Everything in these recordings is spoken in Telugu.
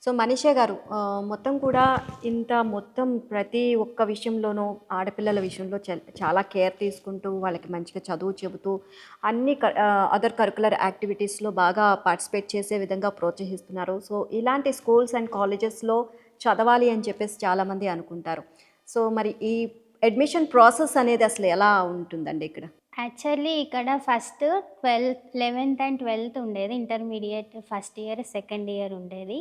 సో, మనీషా గారు మొత్తం కూడా మొత్తం ప్రతి ఒక్క విషయంలోనూ ఆడపిల్లల విషయంలో చాలా కేర్ తీసుకుంటూ, వాళ్ళకి మంచిగా చదువు చెబుతూ, అదర్ కరిక్యులర్ యాక్టివిటీస్‌లో బాగా పార్టిసిపేట్ చేసే విధంగా ప్రోత్సహిస్తున్నారు. సో, ఇలాంటి స్కూల్స్ అండ్ కాలేజెస్‌లో చదవాలి అని చెప్పేసి చాలామంది అనుకుంటారు. సో, మరి ఈ అడ్మిషన్ ప్రాసెస్ అనేది అసలు ఎలా ఉంటుందండి ఇక్కడ? యాక్చువల్లీ ఇక్కడ ఫస్ట్ 11th అండ్ 12th ఉండేది. Intermediate first year, second year ఉండేది.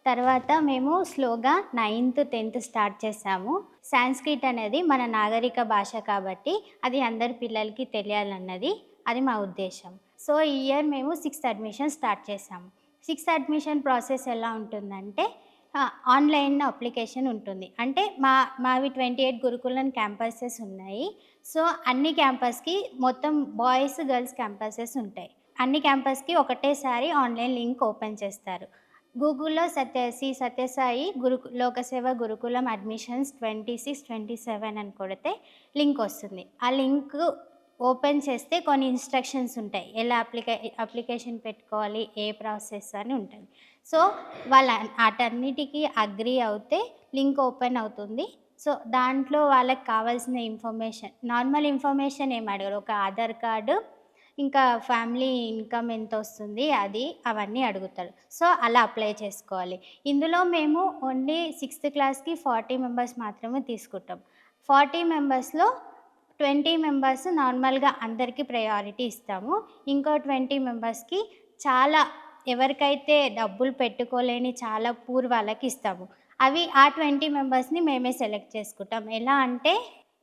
తర్వాత మేము స్లోగా 9th, 10th స్టార్ట్ చేసాము. సాంస్క్రిట్ అనేది మన నాగరిక భాష కాబట్టి అది అందరి పిల్లలకి తెలియాలన్నది అది మా ఉద్దేశం. సో, ఈ ఇయర్ మేము 6th అడ్మిషన్ స్టార్ట్ చేసాము. 6th అడ్మిషన్ ప్రాసెస్ ఎలా ఉంటుందంటే ఆన్‌లైన్ అప్లికేషన్ ఉంటుంది. అంటే మావి 28 గురుకులం క్యాంపసెస్ ఉన్నాయి. సో, అన్ని క్యాంపస్‌కి మొత్తం బాయ్స్, గర్ల్స్ క్యాంపసెస్ ఉంటాయి. అన్ని క్యాంపస్‌కి ఒకటేసారి ఆన్‌లైన్ లింక్ ఓపెన్ చేస్తారు. గూగుల్‌లో సత్యసాయి లోకసేవ గురుకులం అడ్మిషన్స్ 26, 27 అని కొడితే లింక్ వస్తుంది. ఆ లింక్ ఓపెన్ చేస్తే కొన్ని ఇన్‌స్ట్రక్షన్స్ ఉంటాయి. ఎలా అప్లికేషన్ పెట్టుకోవాలి, ఏ ప్రాసెస్ అని ఉంటుంది. సో, వాళ్ళ ఆటన్నిటికి అగ్రీ అవుతే లింక్ ఓపెన్ అవుతుంది. సో, దాంట్లో వాళ్ళకి కావాల్సిన నార్మల్ ఇన్ఫర్మేషన్ ఏమి అడగరు. ఒక ఆధార్ కార్డు, ఇంకా ఫ్యామిలీ ఇన్‌కమ్ ఎంతొస్తుంది అవన్నీ అడుగుతారు. సో, అలా అప్లై చేసుకోవాలి. ఇందులో మేము ఓన్లీ 6th క్లాస్‌కి 40 మెంబర్స్ మాత్రమే తీసుకుంటాం. 40 మెంబర్స్‌లో 20 మెంబర్స్ నార్మల్‌గా అందరికీ ప్రయారిటీ ఇస్తాము. ఇంకో 20 మెంబర్స్‌కి చాలా ఎవరికైతే డబ్బులు పెట్టుకోలేని చాలా పూర్ వాళ్ళకి ఇస్తాము. ఆ 20 మెంబర్స్‌ని మేమే సెలెక్ట్ చేసుకుంటాం. ఎలా అంటే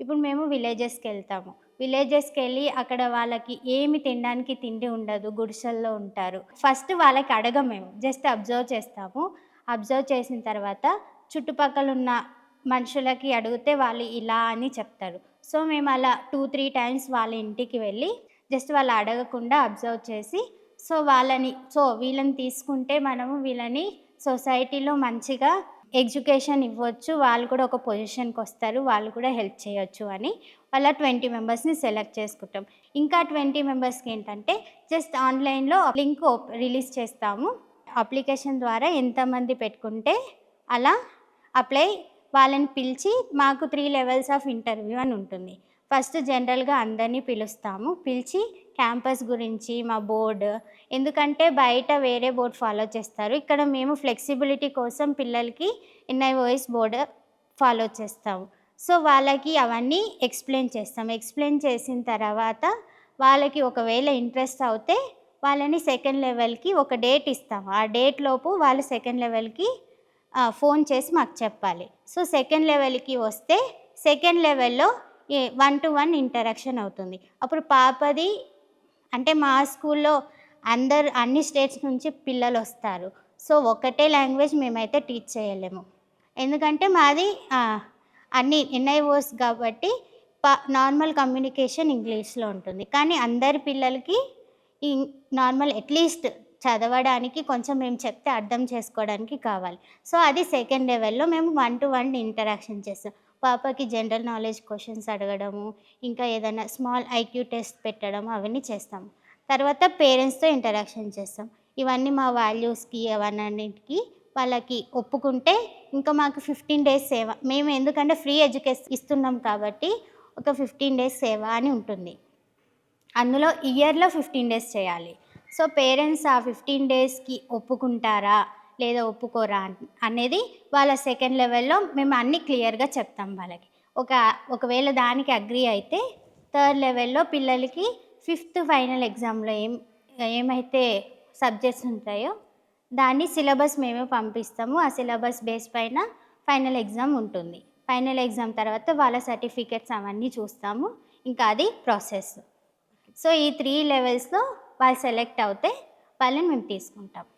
ఇప్పుడు మేము విలేజెస్‌కెళ్తాము. విలేజెస్‌కెళ్ళి అక్కడ వాళ్ళకి ఏమి తినడానికి తిండి ఉండదు. గుడిసెల్లో ఉంటారు. ఫస్ట్ వాళ్ళకి అడగం మేము. జస్ట్ అబ్జర్వ్ చేస్తాము. అబ్జర్వ్ చేసిన తర్వాత చుట్టుపక్కలున్న మనుషులకి అడిగితే వాళ్ళు ఇలా అని చెప్తారు. సో, మేము అలా 2, 3 టైమ్స్ వాళ్ళ ఇంటికి వెళ్ళి జస్ట్ వాళ్ళు అడగకుండా అబ్జర్వ్ చేసి వీళ్ళని తీసుకుంటే మనము వీళ్ళని సొసైటీలో మంచిగా ఎడ్యుకేషన్ ఇవ్వచ్చు. వాళ్ళు కూడా ఒక పొజిషన్‌కొస్తారు. వాళ్ళు కూడా హెల్ప్ చేయొచ్చు అని అలా 20 మెంబర్స్‌ని సెలెక్ట్ చేసుకుంటాం. ఇంకా 20 మెంబర్స్‌కి ఏంటంటే జస్ట్ ఆన్‌లైన్‌లో లింక్ రిలీజ్ చేస్తాము. అప్లికేషన్ ద్వారా ఎంతమంది పెట్టుకుంటే అలా అప్లై వాళ్ళని పిలిచి మాకు 3 లెవెల్స్ ఆఫ్ ఇంటర్వ్యూ అని ఉంటుంది. ఫస్ట్ జనరల్‌గా అందరిని పిలుస్తాము. పిలిచి క్యాంపస్ గురించి మా బోర్డ్ ఎందుకంటే బయట వేరే బోర్డ్ ఫాలో చేస్తారు. ఇక్కడ మేము ఫ్లెక్సిబిలిటీ కోసం పిల్లలకి ఎన్ఐఓఎస్ బోర్డ్ ఫాలో చేస్తాము. సో, వాళ్ళకి అవన్నీ ఎక్స్‌ప్లెయిన్ చేస్తాం. ఎక్స్‌ప్లెయిన్ చేసిన తర్వాత వాళ్ళకి ఒకవేళ ఇంట్రెస్ట్ అవుతే వాళ్ళని సెకండ్ లెవెల్‌కి ఒక డేట్ ఇస్తాము. ఆ డేట్‌లోపు వాళ్ళు సెకండ్ లెవెల్‌కి ఫోన్ చేసి మాకు చెప్పాలి. సో, సెకండ్ లెవెల్‌కి వస్తే సెకండ్ లెవెల్‌లో 1-to-1 ఇంటరాక్షన్ అవుతుంది. అప్పుడు పాపది అంటే మా స్కూల్‌లో అన్ని స్టేట్స్ నుంచి పిల్లలొస్తారు. సో, ఒకటే లాంగ్వేజ్ మేమైతే టీచ్ చేయలేము. ఎందుకంటే మాది అన్ని ఎన్ఐఓస్ కాబట్టి నార్మల్ కమ్యూనికేషన్ ఇంగ్లీష్‌లో ఉంటుంది. కానీ అందరి పిల్లలకి ఈ నార్మల్ అట్‌లీస్ట్ చదవడానికి కొంచెం మేము చెప్తే అర్థం చేసుకోవడానికి కావాలి. సో, అది సెకండ్ లెవెల్‌లో మేము 1-to-1 ఇంటరాక్షన్ చేస్తాం. పాపకి జనరల్ నాలెడ్జ్ క్వెషన్స్ అడగడము, ఇంకా ఏదైనా స్మాల్ ఐక్యూ టెస్ట్ పెట్టడం అవన్నీ చేస్తాము. తర్వాత పేరెంట్స్‌తో ఇంటరాక్షన్ చేస్తాం. ఇవన్నీ మా వాల్యూస్‌కి అవన్నిటికి వాళ్ళకి ఒప్పుకుంటే ఇంకా మాకు 15 డేస్ సేవ. మేము ఎందుకంటే ఫ్రీ ఎడ్యుకేషన్ ఇస్తున్నాం కాబట్టి ఒక 15 డేస్ సేవ అని ఉంటుంది. అందులో ఇయర్‌లో 15 డేస్ చేయాలి. సో, పేరెంట్స్ ఆ 15 డేస్‌కి ఒప్పుకుంటారా? లేదా ఒప్పుకోరా? అనేది వాళ్ళ సెకండ్ లెవెల్‌లో మేము అన్నీ క్లియర్‌గా చెప్తాం వాళ్ళకి. ఒకవేళ దానికి అగ్రీ అయితే థర్డ్ లెవెల్‌లో పిల్లలకి ఫిఫ్త్ ఫైనల్ ఎగ్జామ్‌లో ఏమైతే సబ్జెక్ట్స్ ఉంటాయో దాన్ని సిలబస్ మేమే పంపిస్తాము. ఆ సిలబస్ బేస్ పైన ఫైనల్ ఎగ్జామ్ ఉంటుంది. ఫైనల్ ఎగ్జామ్ తర్వాత వాళ్ళ సర్టిఫికేట్స్ అవన్నీ చూస్తాము. ఇంకా అది ప్రాసెస్. సో, ఈ 3 లెవెల్స్‌లో వాళ్ళు సెలెక్ట్ అవుతే వాళ్ళని మేము తీసుకుంటాం.